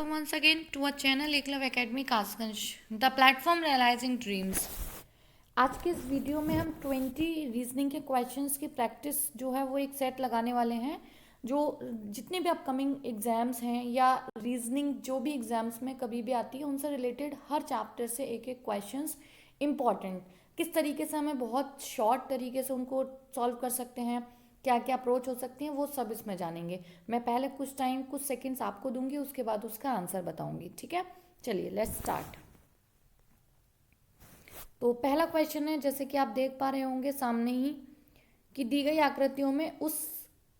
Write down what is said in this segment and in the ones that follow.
welcome once again to our channel Eklavya Academy Kasganj, the platform realising dreams. आज के इस video में हम 20 रीजनिंग के क्वेश्चंस की प्रैक्टिस जो है वो एक सेट लगाने वाले हैं। जो जितने भी अपकमिंग एग्जाम्स हैं या रीजनिंग जो भी एग्जाम्स में कभी भी आती है उनसे रिलेटेड हर चैप्टर से एक एक क्वेश्चंस इम्पॉर्टेंट, किस तरीके से हमें बहुत शॉर्ट तरीके से उनको सॉल्व कर सकते हैं, क्या क्या अप्रोच हो सकती हैं, वो सब इसमें जानेंगे। मैं पहले कुछ सेकंड्स आपको दूंगी, उसके बाद उसका आंसर बताऊंगी। ठीक है, चलिए लेट्स स्टार्ट। तो पहला क्वेश्चन है, जैसे कि आप देख पा रहे होंगे सामने ही, कि दी गई आकृतियों में उस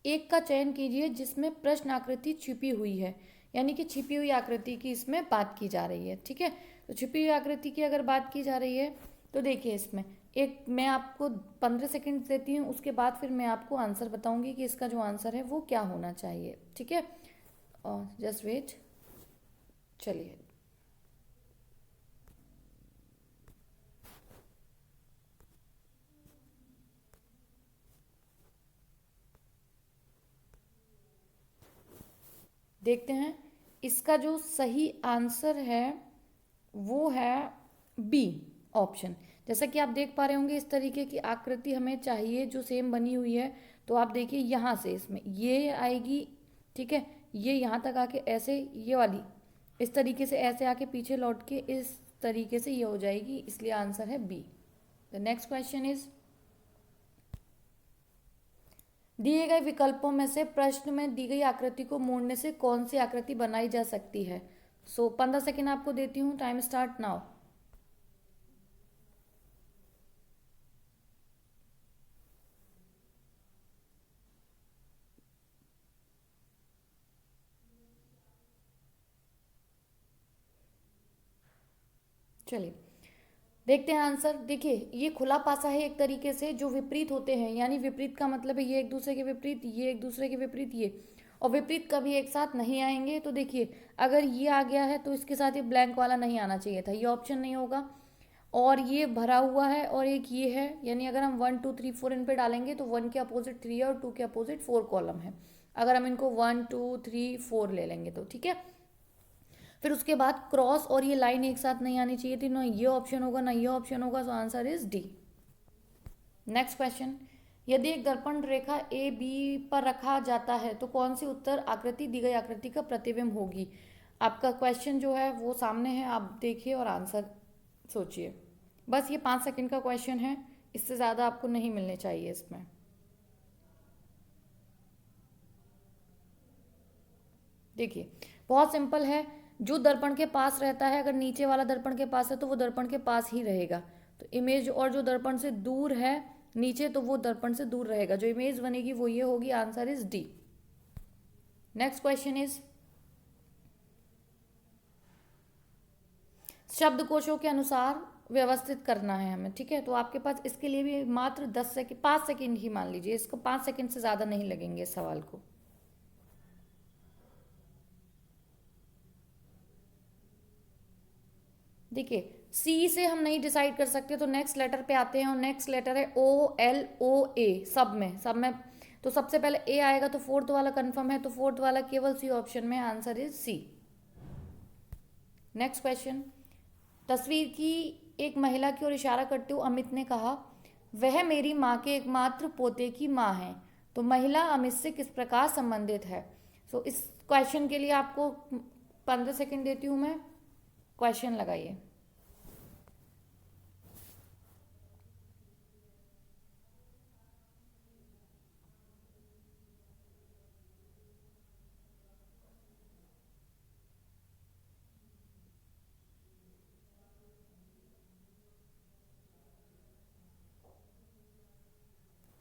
एक का चयन कीजिए जिसमें प्रश्न आकृति छिपी हुई है। यानी कि छिपी हुई आकृति की इसमें बात की जा रही है। ठीक है, तो छिपी हुई आकृति की अगर बात की जा रही है तो देखिए इसमें एक मैं आपको 15 सेकंड देती हूँ, उसके बाद फिर मैं आपको आंसर बताऊंगी कि इसका जो आंसर है वो क्या होना चाहिए। ठीक है, जस्ट वेट। चलिए, देखते हैं। इसका जो सही आंसर है वो है बी ऑप्शन। जैसा कि आप देख पा रहे होंगे इस तरीके की आकृति हमें चाहिए जो सेम बनी हुई है। तो आप देखिए यहाँ से इसमें ये आएगी। ठीक है, ये यहाँ तक आके ऐसे, ये वाली इस तरीके से ऐसे आके पीछे लौट के इस तरीके से ये हो जाएगी, इसलिए आंसर है B. The next question is, दिए गए विकल्पों में से प्रश्न में दी गई आकृति को मोड़ने से कौन सी आकृति बनाई जा सकती है। 15 सेकेंड आपको देती हूँ, टाइम स्टार्ट नाउ। चलिए देखते हैं आंसर। देखिए ये खुला पासा है एक तरीके से, जो विपरीत होते हैं, यानी विपरीत का मतलब है ये एक दूसरे के विपरीत, ये एक दूसरे के विपरीत, ये और विपरीत कभी एक साथ नहीं आएंगे। तो देखिए अगर ये आ गया है तो इसके साथ ये ब्लैंक वाला नहीं आना चाहिए था, ये ऑप्शन नहीं होगा। और ये भरा हुआ है और एक ये है, यानी अगर हम 1 2 3 4 इन पे डालेंगे तो 1 के अपोजिट 3 है और 2 के अपोजिट 4 कॉलम है। अगर हम इनको 1 2 3 4 ले लेंगे तो ठीक है। फिर उसके बाद क्रॉस और ये लाइन एक साथ नहीं आनी चाहिए थी, ना ये ऑप्शन होगा ना ये ऑप्शन होगा, तो answer is D. Next question, यदि एक दर्पण रेखा ए बी पर रखा जाता है तो कौन सी उत्तर आकृति दी गई आकृति का प्रतिबिंब होगी। आपका क्वेश्चन जो है वो सामने है, आप देखिए और आंसर सोचिए। बस ये 5 सेकंड का क्वेश्चन है, इससे ज़्यादा आपको नहीं मिलने चाहिए इसमें। देखिए बहुत सिंपल है, जो दर्पण के पास रहता है, अगर नीचे वाला दर्पण के पास है तो वो दर्पण के पास ही रहेगा। तो इमेज, और जो दर्पण से दूर है नीचे तो वो दर्पण से दूर रहेगा, जो इमेज बनेगी वो ये होगी। Answer is D. Next question is, शब्दकोशों के अनुसार व्यवस्थित करना है हमें। ठीक है, तो आपके पास इसके लिए भी मात्र 10 सेकेंड, 5 सेकेंड ही मान लीजिए, इसको 5 सेकेंड से ज़्यादा नहीं लगेंगे इस सवाल को। देखिए सी से हम नहीं डिसाइड कर सकते तो नेक्स्ट लेटर पे आते हैं, और नेक्स्ट लेटर है ओ एल ओ ए। सब में तो सबसे पहले ए आएगा, तो फोर्थ वाला कंफर्म है, तो फोर्थ वाला केवल सी ऑप्शन में, answer is C. Next question, तस्वीर की एक महिला की ओर इशारा करते हुए अमित ने कहा, वह मेरी माँ के एकमात्र पोते की माँ है। तो महिला अमित से किस प्रकार संबंधित है। सो इस क्वेश्चन के लिए आपको 15 सेकेंड देती हूँ मैं, क्वेश्चन लगाइए।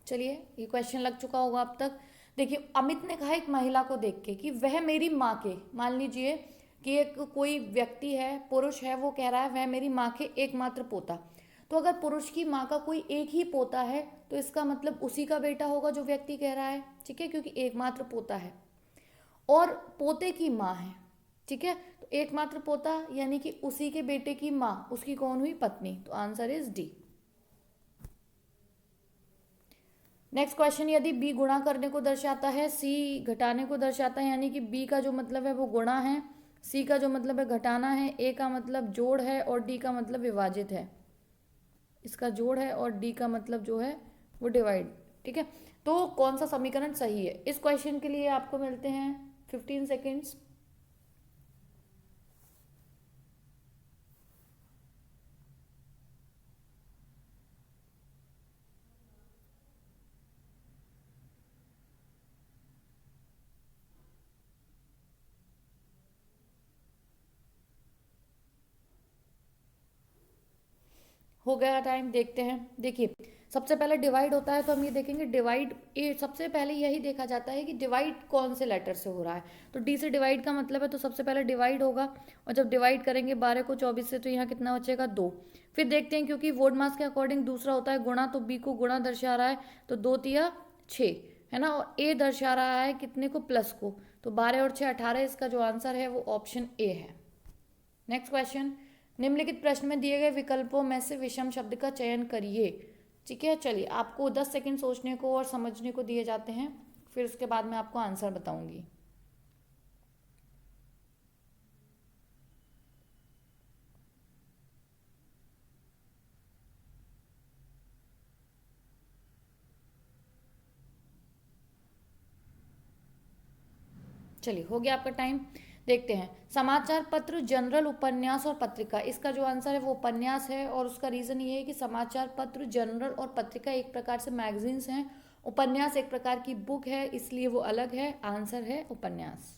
चलिए ये क्वेश्चन लग चुका होगा अब तक। देखिए अमित ने कहा एक महिला को देख के कि वह मेरी माँ के, मान लीजिए कि एक कोई व्यक्ति है, पुरुष है, वो कह रहा है वह मेरी माँ के एकमात्र पोता। तो अगर पुरुष की माँ का कोई एक ही पोता है तो इसका मतलब उसी का बेटा होगा जो व्यक्ति कह रहा है। ठीक है, क्योंकि एकमात्र पोता है और पोते की माँ है। ठीक है, तो एकमात्र पोता यानी कि उसी के बेटे की माँ, उसकी कौन हुई, पत्नी। तो answer is D. Next question, यदि बी गुणा करने को दर्शाता है, सी घटाने को दर्शाता है, यानी कि बी का जो मतलब है वो गुणा है सी का जो मतलब है घटाना है, ए का मतलब जोड़ है और डी का मतलब विभाजित है। इसका जोड़ है और डी का मतलब जो है वो डिवाइड। ठीक है, तो कौन सा समीकरण सही है? इस क्वेश्चन के लिए आपको मिलते हैं 15 सेकेंड्स। हो गया टाइम, देखते हैं। देखिए, सबसे पहले डिवाइड होता है तो हम ये देखेंगे डिवाइड, ये सबसे पहले यही देखा जाता है कि डिवाइड कौन से लेटर से हो रहा है। तो डी से डिवाइड का मतलब है तो सबसे पहले डिवाइड होगा, और जब डिवाइड करेंगे 12 को 24 से तो यहाँ कितना बचेगा 2। फिर देखते हैं, क्योंकि वोड मास के अकॉर्डिंग दूसरा होता है गुणा, तो बी को गुणा दर्शा रहा है तो 2 तिया 6 है ना, और ए दर्शा रहा है कितने को, प्लस को। तो 12 और 6 18, इसका जो आंसर है वो ऑप्शन ए है। नेक्स्ट क्वेश्चन, निम्नलिखित प्रश्न में दिए गए विकल्पों में से विषम शब्द का चयन करिए। ठीक है, चलिए आपको 10 सेकंड सोचने को और समझने को दिए जाते हैं, फिर उसके बाद मैं आपको आंसर बताऊंगी। चलिए, हो गया आपका टाइम। देखते हैं, समाचार पत्र, जनरल, उपन्यास और पत्रिका। इसका जो आंसर है वो उपन्यास है, और उसका रीजन ये है कि समाचार पत्र, जनरल और पत्रिका एक प्रकार से मैगजीन्स हैं, उपन्यास एक प्रकार की बुक है, इसलिए वो अलग है। आंसर है उपन्यास।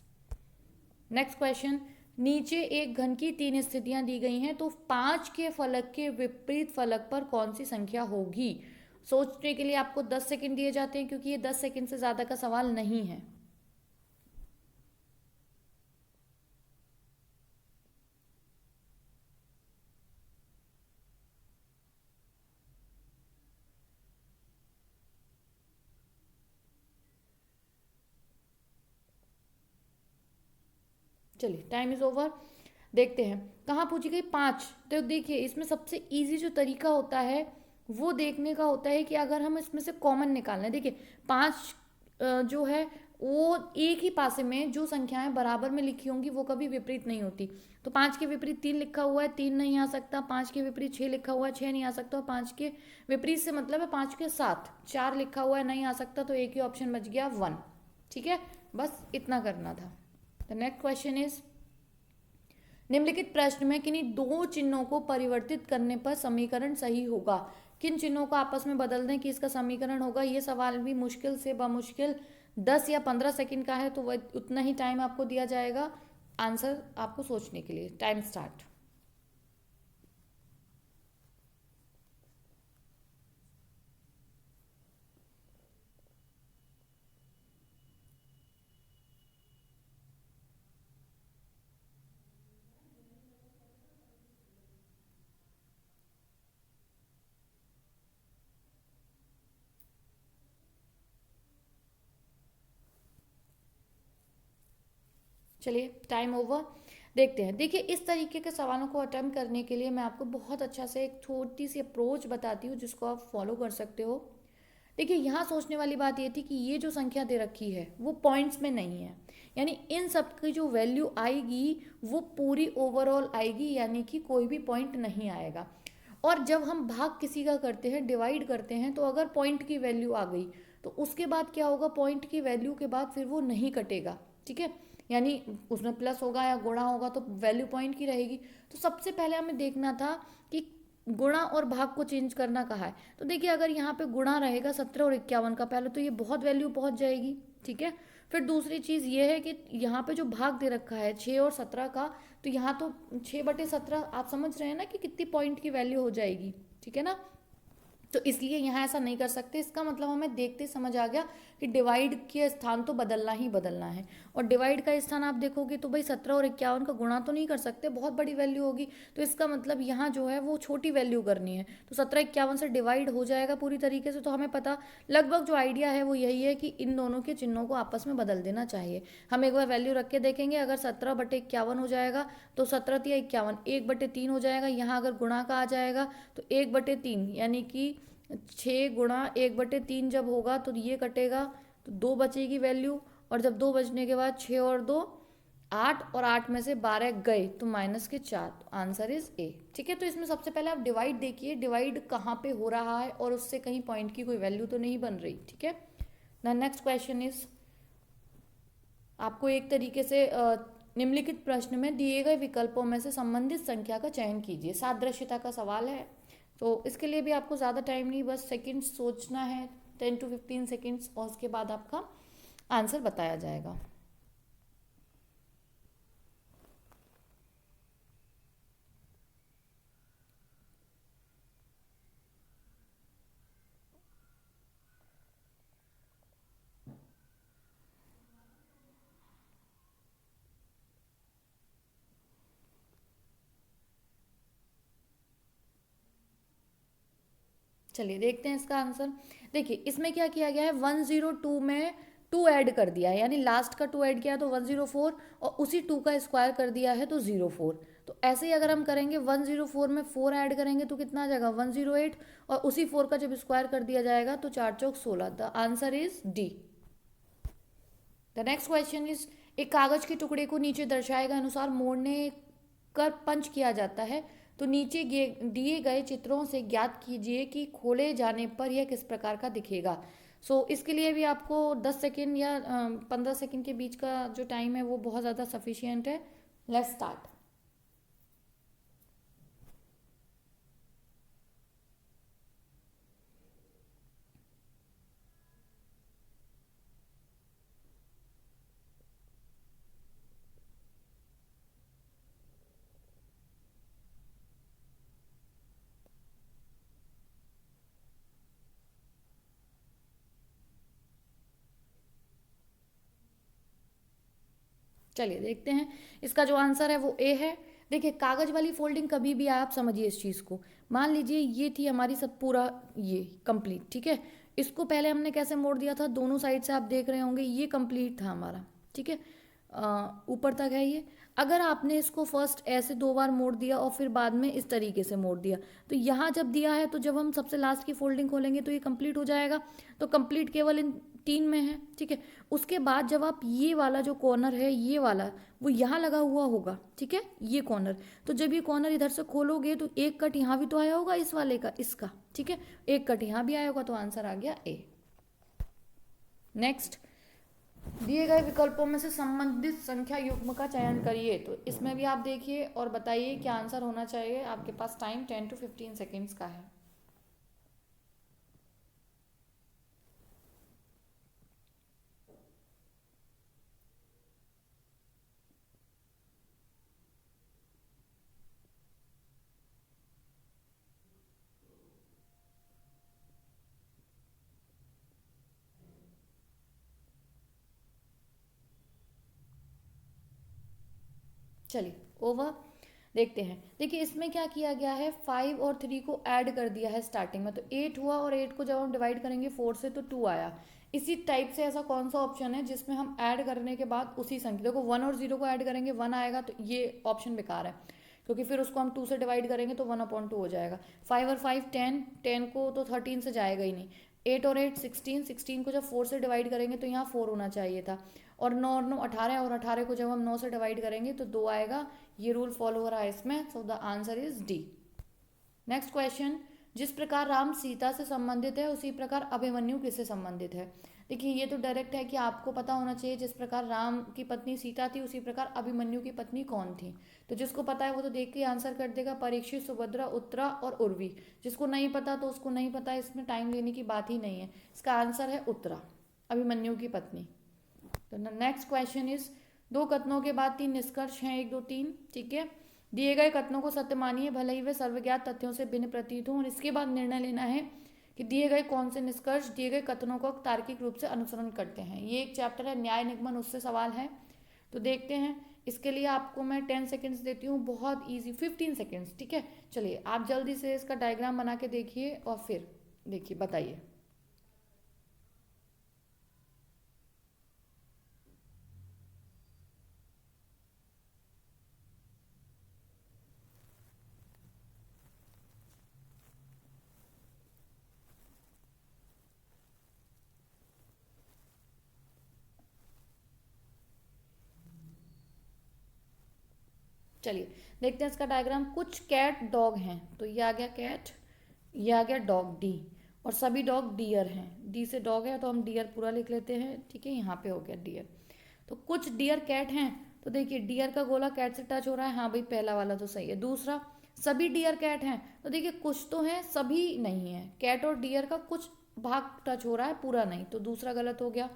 नेक्स्ट क्वेश्चन, नीचे एक घन की 3 स्थितियां दी गई हैं, तो 5 के फलक के विपरीत फलक पर कौन सी संख्या होगी? सोचने के लिए आपको 10 सेकंड दिए जाते हैं, क्योंकि ये 10 सेकंड से ज्यादा का सवाल नहीं है। चलिए, टाइम इज ओवर। देखते हैं, कहाँ पूछी गई 5। तो देखिए, इसमें सबसे इजी जो तरीका होता है वो देखने का होता है कि अगर हम इसमें से कॉमन निकालना है। देखिए, 5 जो है वो एक ही पासे में जो संख्याएं बराबर में लिखी होंगी वो कभी विपरीत नहीं होती। तो 5 के विपरीत 3 लिखा हुआ है, 3 नहीं आ सकता। 5 के विपरीत 6 लिखा हुआ है, 6 नहीं आ सकता। और 5 के विपरीत से मतलब है 5 के साथ 4 लिखा हुआ है, नहीं आ सकता। तो एक ही ऑप्शन बच गया 1। ठीक है, बस इतना करना था। द नेक्स्ट क्वेश्चन इज, निम्नलिखित प्रश्न में किन्हीं दो चिन्हों को परिवर्तित करने पर समीकरण सही होगा। किन चिन्हों को आपस में बदल दें कि इसका समीकरण होगा? ये सवाल भी मुश्किल से बमुश्किल 10 या 15 सेकंड का है, तो वह उतना ही टाइम आपको दिया जाएगा आंसर आपको सोचने के लिए। Time start. चलिए, टाइम ओवर। देखते हैं, देखिए इस तरीके के सवालों को अटेम्प्ट करने के लिए मैं आपको बहुत अच्छा से एक छोटी सी अप्रोच बताती हूँ जिसको आप फॉलो कर सकते हो। देखिए, यहाँ सोचने वाली बात ये थी कि ये जो संख्या दे रखी है वो पॉइंट्स में नहीं है, यानी इन सब की जो वैल्यू आएगी वो पूरी ओवरऑल आएगी, यानी कि कोई भी पॉइंट नहीं आएगा। और जब हम भाग किसी का करते हैं, डिवाइड करते हैं, तो अगर पॉइंट की वैल्यू आ गई तो उसके बाद क्या होगा, पॉइंट की वैल्यू के बाद फिर वो नहीं कटेगा। ठीक है, यानी उसमें प्लस होगा या गुणा होगा तो वैल्यू पॉइंट की रहेगी। तो सबसे पहले हमें देखना था कि गुणा और भाग को चेंज करना कहा है। तो देखिए, अगर यहाँ पे गुणा रहेगा 17 और 51 का, पहले तो ये बहुत वैल्यू पहुंच जाएगी। ठीक है, फिर दूसरी चीज़ ये है कि यहाँ पे जो भाग दे रखा है 6 और 17 का, तो यहाँ तो 6/17 आप समझ रहे हैं ना कि कितनी पॉइंट की वैल्यू हो जाएगी। ठीक है ना, तो इसलिए यहाँ ऐसा नहीं कर सकते। इसका मतलब हमें देखते समझ आ गया कि डिवाइड के स्थान तो बदलना ही बदलना है। और डिवाइड का स्थान आप देखोगे तो भाई 17 और 51 का गुणा तो नहीं कर सकते, बहुत बड़ी वैल्यू होगी। तो इसका मतलब यहाँ जो है वो छोटी वैल्यू करनी है, तो 17 51 से डिवाइड हो जाएगा पूरी तरीके से। तो हमें पता लगभग जो आइडिया है वो यही है कि इन दोनों के चिन्हों को आपस में बदल देना चाहिए। हम एक बार वैल्यू रख के देखेंगे, अगर 17/51 हो जाएगा तो 17 × 51 1/3 हो जाएगा। यहाँ अगर गुणा का आ जाएगा तो 1/3, यानी कि 6 × 1/3 जब होगा तो ये कटेगा तो 2 बचेगी वैल्यू। और जब 2 बचने के बाद 6 और 2 8 और 8 में से 12 गए तो माइनस के 4, तो आंसर इज ए। ठीक है, तो इसमें सबसे पहले आप डिवाइड देखिए, डिवाइड कहाँ पे हो रहा है और उससे कहीं पॉइंट की कोई वैल्यू तो नहीं बन रही। ठीक है, द नेक्स्ट क्वेश्चन इज, आपको एक तरीके से निम्नलिखित प्रश्न में दिए गए विकल्पों में से संबंधित संख्या का चयन कीजिए। सादृश्यता का सवाल है, तो इसके लिए भी आपको ज़्यादा टाइम नहीं, बस सेकंड्स सोचना है, 10 to 15 सेकेंड्स, और उसके बाद आपका आंसर बताया जाएगा। चलिए देखते हैं इसका आंसर। देखिए इसमें क्या किया गया है, 102 में 2 ऐड कर दिया है, यानी लास्ट का 2 ऐड किया तो 104, और उसी 2 का स्क्वायर कर दिया है तो 04। तो ऐसे ही अगर हम करेंगे 104 में 4 ऐड करेंगे तो कितना आ जाएगा 108, और उसी 4 का जब स्क्वायर कर दिया जाएगा तो 4 चौक 16। The answer is D. The next question is, एक कागज के टुकड़े को नीचे दर्शाए गए अनुसार मोड़ने कर पंच किया जाता है, तो नीचे दिए गए चित्रों से ज्ञात कीजिए कि खोले जाने पर यह किस प्रकार का दिखेगा। इसके लिए भी आपको 10 सेकेंड या 15 सेकेंड के बीच का जो टाइम है वो बहुत ज़्यादा सफिशियंट है। Let's start. चलिए देखते हैं, इसका जो आंसर है वो ए है। देखिए कागज वाली फोल्डिंग कभी भी आप समझिए इस चीज़ को, मान लीजिए ये थी हमारी सब पूरा ये कंप्लीट। ठीक है, इसको पहले हमने कैसे मोड़ दिया था, दोनों साइड से आप देख रहे होंगे ये कंप्लीट था हमारा। ठीक है, ऊपर तक है ये। अगर आपने इसको फर्स्ट ऐसे 2 बार मोड़ दिया और फिर बाद में इस तरीके से मोड़ दिया, तो यहाँ जब दिया है तो जब हम सबसे लास्ट की फोल्डिंग खोलेंगे तो ये कंप्लीट हो जाएगा। तो कंप्लीट केवल इन 3 में है। ठीक है, उसके बाद जब आप ये वाला जो कॉर्नर है ये वाला, वो यहाँ लगा हुआ होगा। ठीक है, ये कॉर्नर, तो जब ये कॉर्नर इधर से खोलोगे तो एक कट यहाँ भी तो आया होगा इस वाले का, इसका। ठीक है, एक कट यहाँ भी आया होगा, तो आंसर आ गया ए। नेक्स्ट, दिए गए विकल्पों में से संबंधित संख्या युग्म का चयन करिए। तो इसमें भी आप देखिए और बताइए क्या आंसर होना चाहिए। आपके पास टाइम 10 to 15 सेकेंड्स का है। चलिए ओवर देखते हैं। देखिए इसमें क्या किया गया है, 5 और 3 को ऐड कर दिया है स्टार्टिंग में, तो 8 हुआ, और 8 को जब हम डिवाइड करेंगे 4 से तो 2 आया। इसी टाइप से ऐसा कौन सा ऑप्शन है जिसमें हम ऐड करने के बाद उसी संख्या, देखो 1 और 0 को ऐड करेंगे 1 आएगा, तो ये ऑप्शन बेकार है, क्योंकि फिर उसको हम 2 से डिवाइड करेंगे तो 1/2 हो जाएगा। 5 और 5 10, 10 को तो 13 से जाएगा ही नहीं। 8 और 8 16, 16 को जब 4 से डिवाइड करेंगे तो यहाँ 4 होना चाहिए था। और 9 और 9 18, और 18 को जब हम 9 से डिवाइड करेंगे तो 2 आएगा। ये रूल फॉलो हो रहा है इसमें, so the answer is D. Next question, जिस प्रकार राम सीता से संबंधित है उसी प्रकार अभिमन्यु किससे संबंधित है। देखिए ये तो डायरेक्ट है कि आपको पता होना चाहिए, जिस प्रकार राम की पत्नी सीता थी उसी प्रकार अभिमन्यु की पत्नी कौन थी। तो जिसको पता है वो तो देख के आंसर कर देगा, परीक्षित, सुभद्रा, उत्तरा और उर्वी। जिसको नहीं पता तो उसको नहीं पता, इसमें टाइम लेने की बात ही नहीं है। इसका आंसर है उत्तरा, अभिमन्यु की पत्नी। तो नेक्स्ट क्वेश्चन इज, 2 कथनों के बाद 3 निष्कर्ष हैं, 1 2 3। ठीक है, दिए गए कथनों को सत्य मानिए भले ही वे सर्वज्ञात तथ्यों से भिन्न प्रतीत हों, और इसके बाद निर्णय लेना है कि दिए गए कौन से निष्कर्ष दिए गए कथनों को तार्किक रूप से अनुसरण करते हैं। ये एक चैप्टर है न्याय निगमन, उससे सवाल है, तो देखते हैं। इसके लिए आपको मैं 10 सेकेंड्स देती हूँ, बहुत ईजी, 15 सेकेंड्स। ठीक है, चलिए आप जल्दी से इसका डायग्राम बना के देखिए और फिर देखिए बताइए। चलिए देखते हैं इसका डायग्राम। कुछ कैट डॉग हैं, तो ये आ गया कैट, ये आ गया डॉग डी, और सभी डॉग डियर हैं। डी से डॉग है तो हम डियर पूरा लिख लेते हैं, ठीक है, यहाँ पे हो गया डियर। तो कुछ डियर कैट हैं, तो देखिए डियर का गोला कैट से टच हो रहा है, हाँ भाई पहला वाला तो सही है। दूसरा, सभी डियर कैट हैं, तो देखिए कुछ तो हैं सभी नहीं है, कैट और डियर का कुछ भाग टच हो रहा है पूरा नहीं, तो दूसरा गलत हो गया।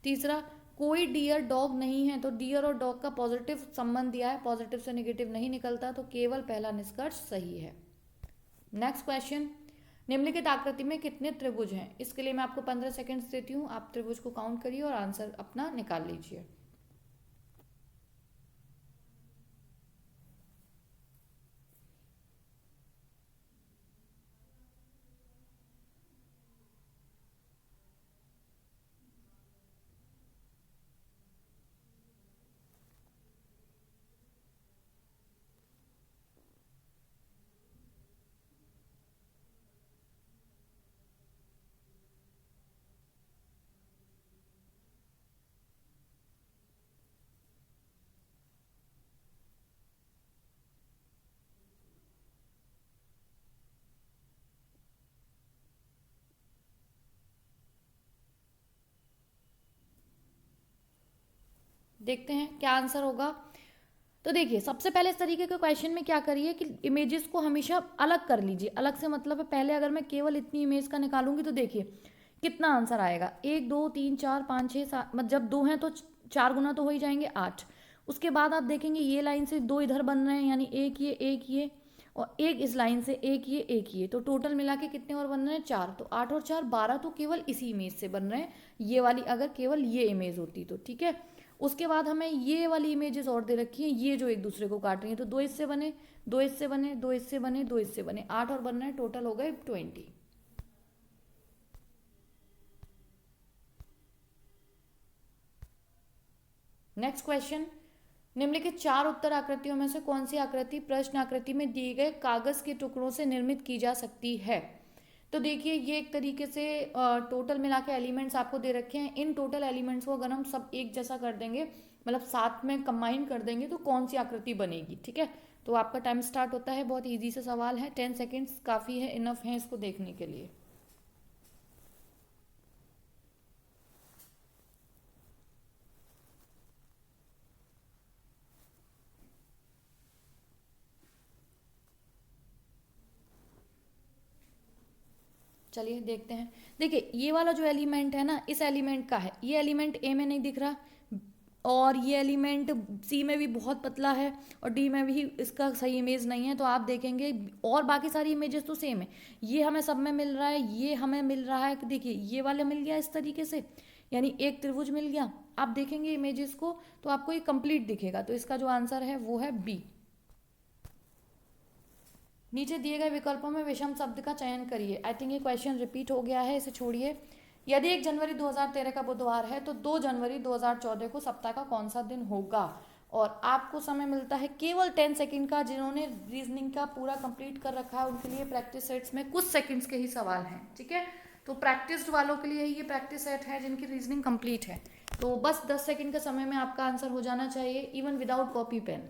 तीसरा, कोई डियर डॉग नहीं है, तो डियर और डॉग का पॉजिटिव संबंध दिया है, पॉजिटिव से नेगेटिव नहीं निकलता, तो केवल पहला निष्कर्ष सही है। नेक्स्ट क्वेश्चन, निम्नलिखित आकृति में कितने त्रिभुज हैं? इसके लिए मैं आपको 15 सेकंड्स देती हूँ, आप त्रिभुज को काउंट करिए और आंसर अपना निकाल लीजिए। देखते हैं क्या आंसर होगा। तो देखिए सबसे पहले इस तरीके के क्वेश्चन में क्या करिए कि इमेजेस को हमेशा अलग कर लीजिए। अलग से मतलब है, पहले अगर मैं केवल इतनी इमेज का निकालूंगी तो देखिए कितना आंसर आएगा, 1 2 3 4 5 6 7, मतलब जब 2 हैं तो 4 गुना तो हो ही जाएंगे 8। उसके बाद आप देखेंगे ये लाइन से 2 इधर बन रहे हैं, यानी एक ये और एक इस लाइन से एक ये, तो टोटल मिला के कितने और बन रहे हैं 4, तो 8 और 4 12, तो केवल इसी इमेज से बन रहे हैं। ये वाली अगर केवल ये इमेज होती तो ठीक है। उसके बाद हमें ये वाली इमेजेस और दे रखी हैं, ये जो एक दूसरे को काट रही हैं, तो 2 इससे बने, 2 इससे बने, 2 इससे बने, 2 इससे बने, 8 और बन रहे हैं, टोटल हो गए 20। नेक्स्ट क्वेश्चन, निम्नलिखित 4 उत्तर आकृतियों में से कौन सी आकृति प्रश्न आकृति में दिए गए कागज के टुकड़ों से निर्मित की जा सकती है? तो देखिए ये एक तरीके से टोटल मिला के एलिमेंट्स आपको दे रखे हैं। इन टोटल एलिमेंट्स को अगर हम सब एक जैसा कर देंगे, मतलब साथ में कंबाइन कर देंगे, तो कौन सी आकृति बनेगी, ठीक है। तो आपका टाइम स्टार्ट होता है, बहुत इजी से सवाल है, 10 सेकेंड्स काफ़ी है, इनफ है इसको देखने के लिए। चलिए देखते हैं। देखिए ये वाला जो एलिमेंट है ना, इस एलिमेंट का है, ये एलिमेंट ए में नहीं दिख रहा, और ये एलिमेंट सी में भी बहुत पतला है, और डी में भी इसका सही इमेज नहीं है। तो आप देखेंगे और बाकी सारी इमेजेस तो सेम है, ये हमें सब में मिल रहा है, ये हमें मिल रहा है कि देखिए ये वाला मिल गया इस तरीके से, यानी एक त्रिभुज मिल गया। आप देखेंगे इमेजेस को तो आपको ये कंप्लीट दिखेगा, तो इसका जो आंसर है वो है बी। नीचे दिए गए विकल्पों में विषम शब्द का चयन करिए। आई थिंक ये क्वेश्चन रिपीट हो गया है, इसे छोड़िए। यदि 1 जनवरी 2013 का बुधवार है तो 2 जनवरी 2014 को सप्ताह का कौन सा दिन होगा? और आपको समय मिलता है केवल 10 सेकंड का। जिन्होंने रीजनिंग का पूरा कंप्लीट कर रखा है उनके लिए प्रैक्टिस सेट्स में कुछ सेकंड्स के ही सवाल हैं, ठीक है। तो प्रैक्टिस वालों के लिए ये प्रैक्टिस सेट है जिनकी रीजनिंग कंप्लीट है। तो बस 10 सेकंड के समय में आपका आंसर हो जाना चाहिए, इवन विदाउट कॉपी पेन।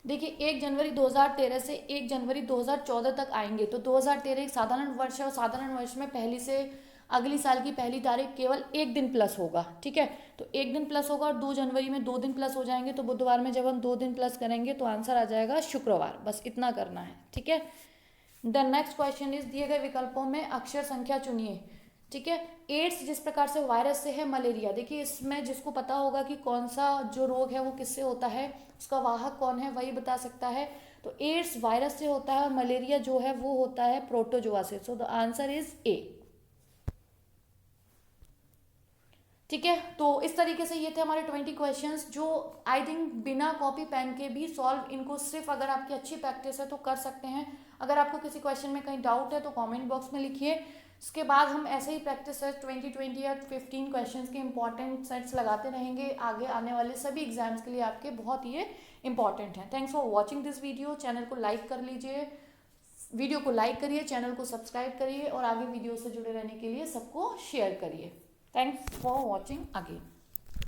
देखिए 1 जनवरी 2013 से 1 जनवरी 2014 तक आएंगे, तो 2013 एक साधारण वर्ष है, और साधारण वर्ष में पहली से अगली साल की पहली तारीख केवल एक दिन प्लस होगा, ठीक है। तो एक दिन प्लस होगा, और 2 जनवरी में 2 दिन प्लस हो जाएंगे, तो बुधवार में जब हम 2 दिन प्लस करेंगे तो आंसर आ जाएगा शुक्रवार। बस इतना करना है, ठीक है। द नेक्स्ट क्वेश्चन इज, दिए गए विकल्पों में अक्षर संख्या चुनिए, ठीक है। एड्स जिस प्रकार से वायरस से है, मलेरिया, देखिए इसमें जिसको पता होगा कि कौन सा जो रोग है वो किससे होता है, उसका वाहक कौन है, वही बता सकता है। तो एड्स वायरस से होता है, और मलेरिया जो है वो होता है प्रोटोजोआ से। So the answer is a, ठीक है। तो इस तरीके से ये थे हमारे 20 क्वेश्चंस, जो आई थिंक बिना कॉपी पेन के भी सॉल्व, इनको सिर्फ अगर आपकी अच्छी प्रैक्टिस है तो कर सकते हैं। अगर आपको किसी क्वेश्चन में कहीं डाउट है तो कमेंट बॉक्स में लिखिए। इसके बाद हम ऐसे ही प्रैक्टिस सेट 20 या 15 क्वेश्चंस के इंपॉर्टेंट सेट्स लगाते रहेंगे आगे आने वाले सभी एग्जाम्स के लिए, आपके बहुत ही इंपॉर्टेंट हैं। Thanks for watching this video. Channel को लाइक कर लीजिए, वीडियो को लाइक करिए, चैनल को सब्सक्राइब करिए और आगे वीडियो से जुड़े रहने के लिए सबको शेयर करिए। Thanks for watching again.